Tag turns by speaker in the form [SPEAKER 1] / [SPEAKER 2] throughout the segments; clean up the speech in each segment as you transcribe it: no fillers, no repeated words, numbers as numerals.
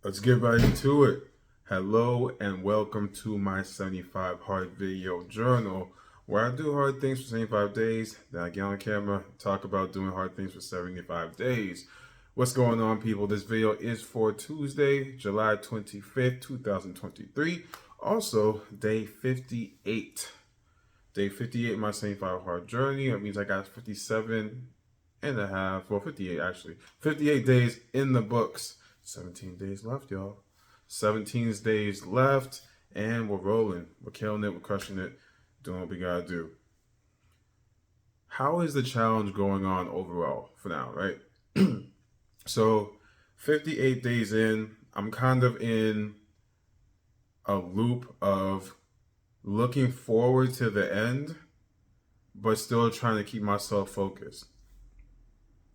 [SPEAKER 1] Let's get right into it. Hello and welcome to my 75 Hard Video Journal, where I do hard things for 75 days, then I get on camera, talk about doing hard things for 75 days. What's going on, people? This video is for Tuesday, July 25th, 2023. Also, day 58. Day 58, my 75 hard journey. That means I got 57 and a half, well, 58 actually. 58 days in the books. 17 days left, y'all. 17 days left, and we're rolling. We're killing it. We're crushing it. Doing what we gotta do. How is the challenge going on overall for now, right? So, 58 days in, I'm kind of in a loop of looking forward to the end, but still trying to keep myself focused.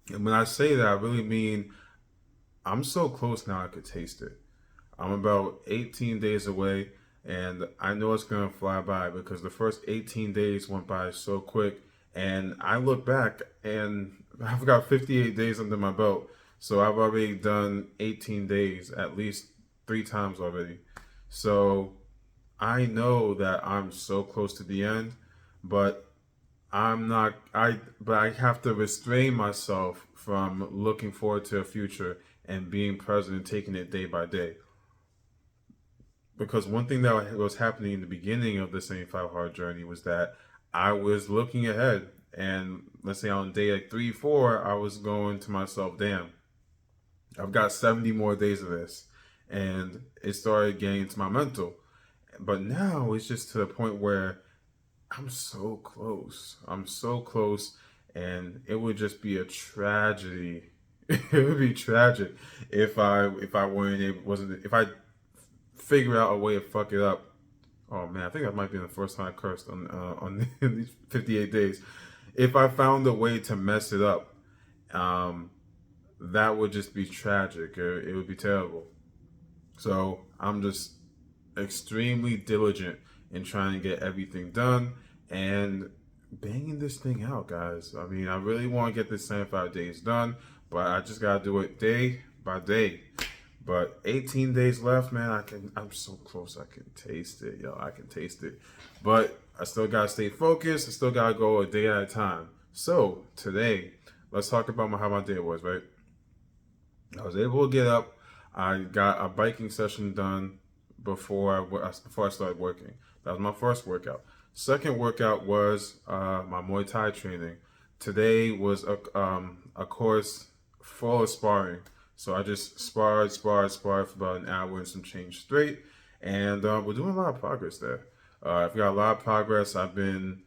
[SPEAKER 1] And when I say that, I really mean I'm so close now I could taste it. I'm about 18 days away, and I know it's going to fly by because the first 18 days went by so quick. And I look back, and I've got 58 days under my belt. So I've already done 18 days at least 3 times already. So I know that I'm so close to the end, but but I have to restrain myself from looking forward to a future and being present and taking it day by day. Because one thing that was happening in the beginning of the 75 hard journey was that I was looking ahead, and let's say on day like 3, 4, I was going to myself, damn, I've got 70 more days of this. And it started getting into my mental. But now it's just to the point where I'm so close. I'm so close, and it would just be a tragedy. It would be tragic if I weren't able, wasn't if I figure out a way to fuck it up. Oh man, I think that might be the first time I cursed on these 58 days. If I found a way to mess it up, um, that would just be tragic. It would be terrible. So I'm just extremely diligent in trying to get everything done and banging this thing out, guys. I mean, I really want to get this 75 days done, but I just gotta do it day by day. But 18 days left, man. I'm so close. I can taste it, yo. I can taste it. But I still gotta stay focused. I still gotta go a day at a time. So today, let's talk about how my day was, right? I was able to get up. I got a biking session done before I started working. That was my first workout. Second workout was my Muay Thai training. Today was a course full of sparring. So I just sparred for about an hour and some change straight. And we're doing a lot of progress there. I've got a lot of progress. I've been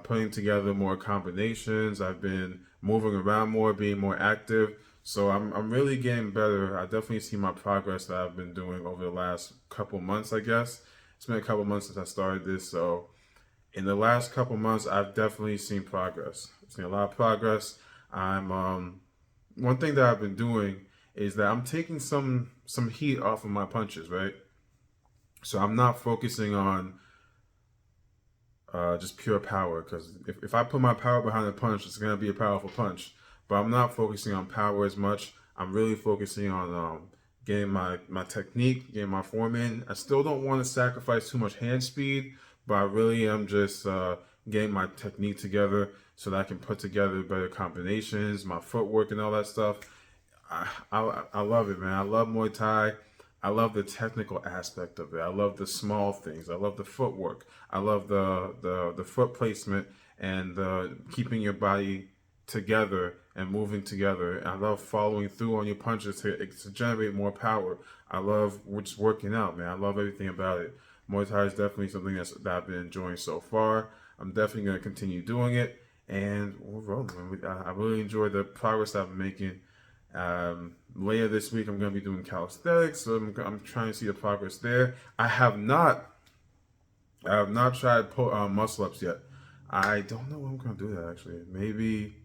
[SPEAKER 1] putting together more combinations. I've been moving around more, being more active. So I'm really getting better. I definitely see my progress that I've been doing over the last couple months, I guess. It's been a couple months since I started this. So in the last couple months, I've definitely seen progress. I've seen a lot of progress. I'm one thing that I've been doing is that I'm taking some heat off of my punches, right? So I'm not focusing on just pure power, because if I put my power behind a punch, it's gonna be a powerful punch. But I'm not focusing on power as much. I'm really focusing on getting my technique, getting my form in. I still don't want to sacrifice too much hand speed, but I really am just getting my technique together so that I can put together better combinations, my footwork and all that stuff. I love it, man. I love Muay Thai. I love the technical aspect of it. I love the small things. I love the footwork. I love the foot placement and keeping your body together and moving together. I love following through on your punches to generate more power. I love just working out, man. I love everything about it. Muay Thai is definitely something that I've been enjoying so far. I'm definitely going to continue doing it, and we're rolling. I really enjoy the progress I've been making. Later this week, I'm going to be doing calisthenics, so I'm trying to see the progress there. I have not tried muscle ups yet. I don't know when I'm going to do that actually. Maybe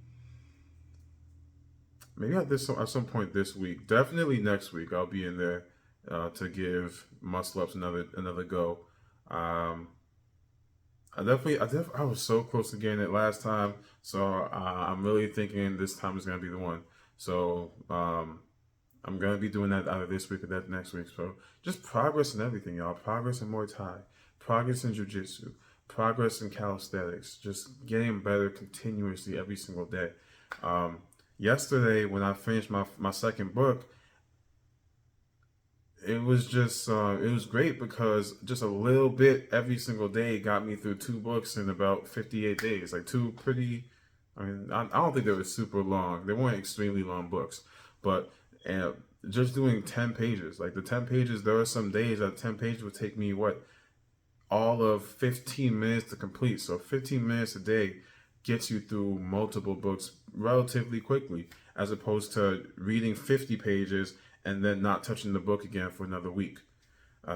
[SPEAKER 1] at some point this week. Definitely next week. I'll be in there to give muscle ups another go. Um, I was so close to getting it last time, so I'm really thinking this time is gonna be the one. So I'm going to be doing that either this week or that next week. So just progress in everything, y'all. Progress in Muay Thai, progress in Jiu Jitsu, progress in calisthenics, just getting better continuously every single day. Yesterday, when I finished my second book, it was just it was great because just a little bit every single day got me through 2 books in about 58 days. Like two pretty, I mean, I don't think they were super long. They weren't extremely long books, but just doing 10 pages, like the 10 pages, there are some days that 10 pages would take me all of 15 minutes to complete. So 15 minutes a day gets you through multiple books relatively quickly, as opposed to reading 50 pages and then not touching the book again for another week,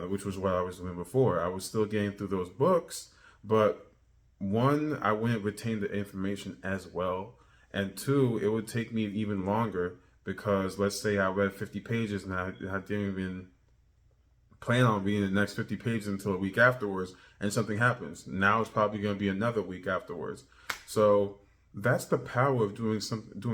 [SPEAKER 1] which was what I was doing before. I was still getting through those books, but one, I wouldn't retain the information as well, and two, it would take me even longer because let's say I read 50 pages and I didn't even plan on reading the next 50 pages until a week afterwards, and something happens. Now it's probably going to be another week afterwards. So that's the power of doing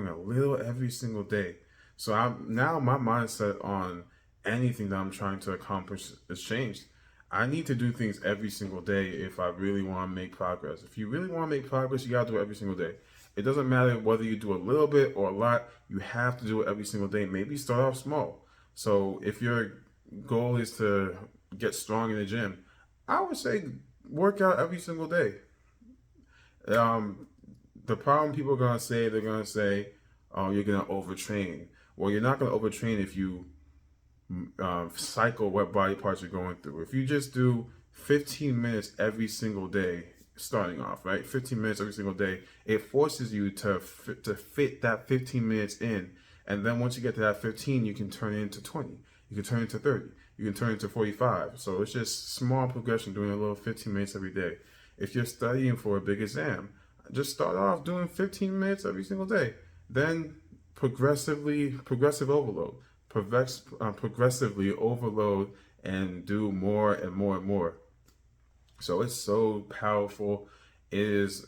[SPEAKER 1] a little every single day. So now my mindset on anything that I'm trying to accomplish has changed. I need to do things every single day if I really want to make progress. If you really want to make progress, you got to do it every single day. It doesn't matter whether you do a little bit or a lot, you have to do it every single day. Maybe start off small. So if your goal is to get strong in the gym, I would say work out every single day. The problem people are going to say, they're going to say, oh, you're going to overtrain. Well, you're not going to overtrain if you cycle what body parts you're going through. If you just do 15 minutes every single day, starting off, right? 15 minutes every single day, it forces you to fit that 15 minutes in. And then once you get to that 15, you can turn it into 20. You can turn it into 30. You can turn it into 45. So it's just small progression, doing a little 15 minutes every day. If you're studying for a big exam, just start off doing 15 minutes every single day. Then progressive overload. Progressively overload and do more and more and more. So it's so powerful. It is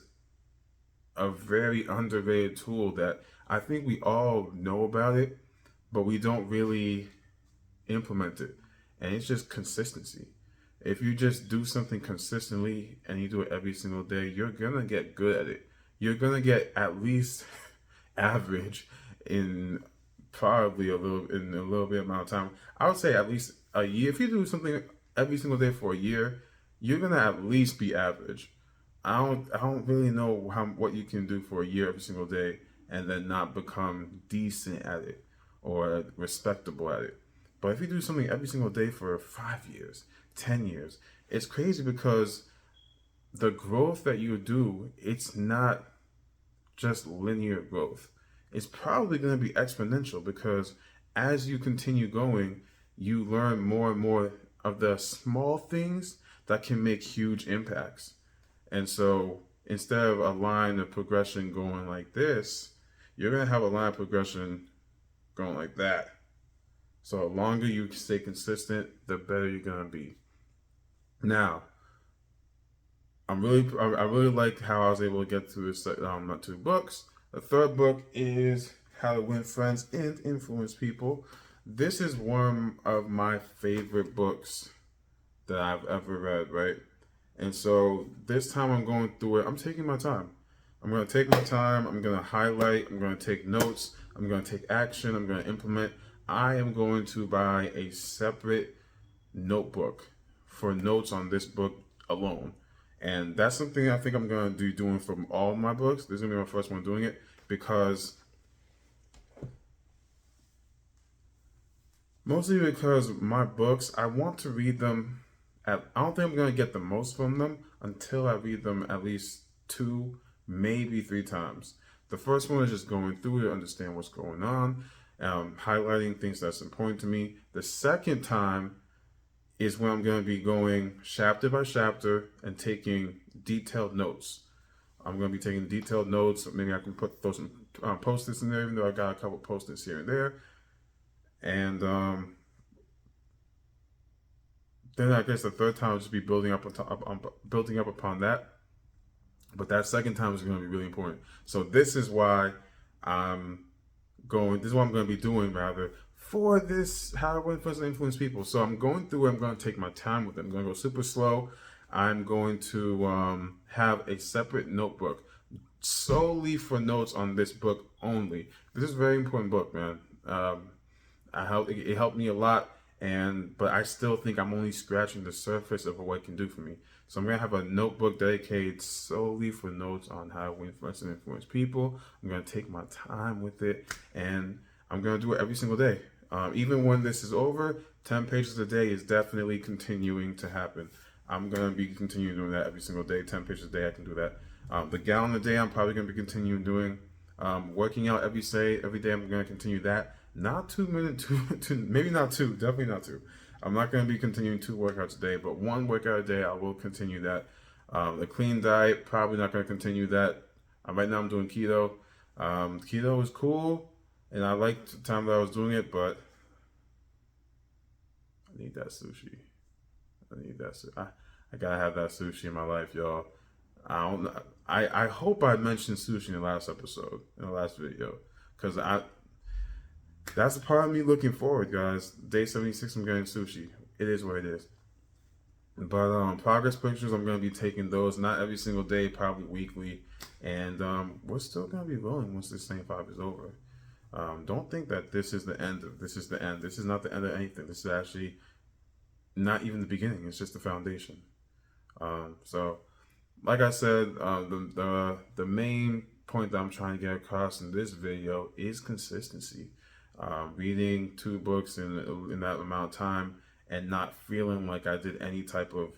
[SPEAKER 1] a very underrated tool that I think we all know about it, but we don't really implement it. And it's just consistency. If you just do something consistently and you do it every single day, you're gonna get good at it. You're gonna get at least average in probably a little bit amount of time. I would say at least a year. If you do something every single day for a year, you're gonna at least be average. I don't really know what you can do for a year every single day and then not become decent at it or respectable at it. But if you do something every single day for 5 years, 10 years, it's crazy because the growth that you do, it's not just linear growth. It's probably going to be exponential because as you continue going, you learn more and more of the small things that can make huge impacts. And so instead of a line of progression going like this, you're going to have a line of progression going like that. So the longer you stay consistent, the better you're going to be. Now, I really liked how I was able to get through this 2 books. The third book is How to Win Friends and Influence People. This is one of my favorite books that I've ever read, right? And so this time I'm going through it. I'm taking my time. I'm going to take my time. I'm going to highlight. I'm going to take notes. I'm going to take action. I'm going to implement. I am going to buy a separate notebook for notes on this book alone. And that's something I think I'm going to be doing from all my books. This is going to be my first one doing it mostly because my books, I want to read them. I don't think I'm going to get the most from them until I read them at least 2, maybe 3 times. The first one is just going through to understand what's going on, highlighting things that's important to me. The second time is when I'm going to be going chapter by chapter and taking detailed notes. I'm going to be taking detailed notes. Maybe I can throw some post-its in there, even though I got a couple post-its here and there. And then I guess the third time will just be building up upon that. But that second time is going to be really important. So this is why I'm going to be doing rather for this how to influence and influence people. So I'm going through it. I'm going to take my time with it. I'm going to go super slow. I'm going to have a separate notebook solely for notes on this book only. This is a very important book, man. It helped me a lot, but I still think I'm only scratching the surface of what it can do for me. So I'm gonna have a notebook dedicated solely for notes on how to influence people. I'm gonna take my time with it, and I'm gonna do it every single day. Even when this is over, 10 pages a day is definitely continuing to happen. I'm gonna be continuing doing that every single day. 10 pages a day, I can do that. The gallon a day, I'm probably gonna be continuing doing. Working out every day, I'm gonna continue that. Not 2 minutes, maybe not two, definitely not two. I'm not gonna be continuing 2 workouts a day, but 1 workout a day, I will continue that. The clean diet, probably not gonna continue that. Right now, I'm doing keto. Keto is cool, and I liked the time that I was doing it, but I need that sushi. I gotta have that sushi in my life, y'all. I don't. I hope I mentioned sushi in the last episode, in the last video, because that's a part of me looking forward, guys. Day 76, I'm getting sushi. It is what it is. But progress pictures, I'm gonna be taking those not every single day, probably weekly, and we're still gonna be rolling once this same 5 is over. Don't think that this is the end. This is the end. This is not the end of anything. This is actually not even the beginning. It's just the foundation. So, like I said, the main point that I'm trying to get across in this video is consistency. Reading 2 books in that amount of time and not feeling like I did any type of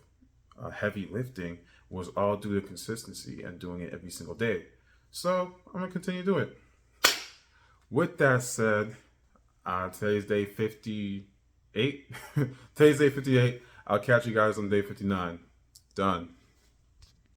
[SPEAKER 1] heavy lifting was all due to consistency and doing it every single day. So I'm gonna continue to do it. With that said, today's day 58. Today's day 58. I'll catch you guys on day 59. Done.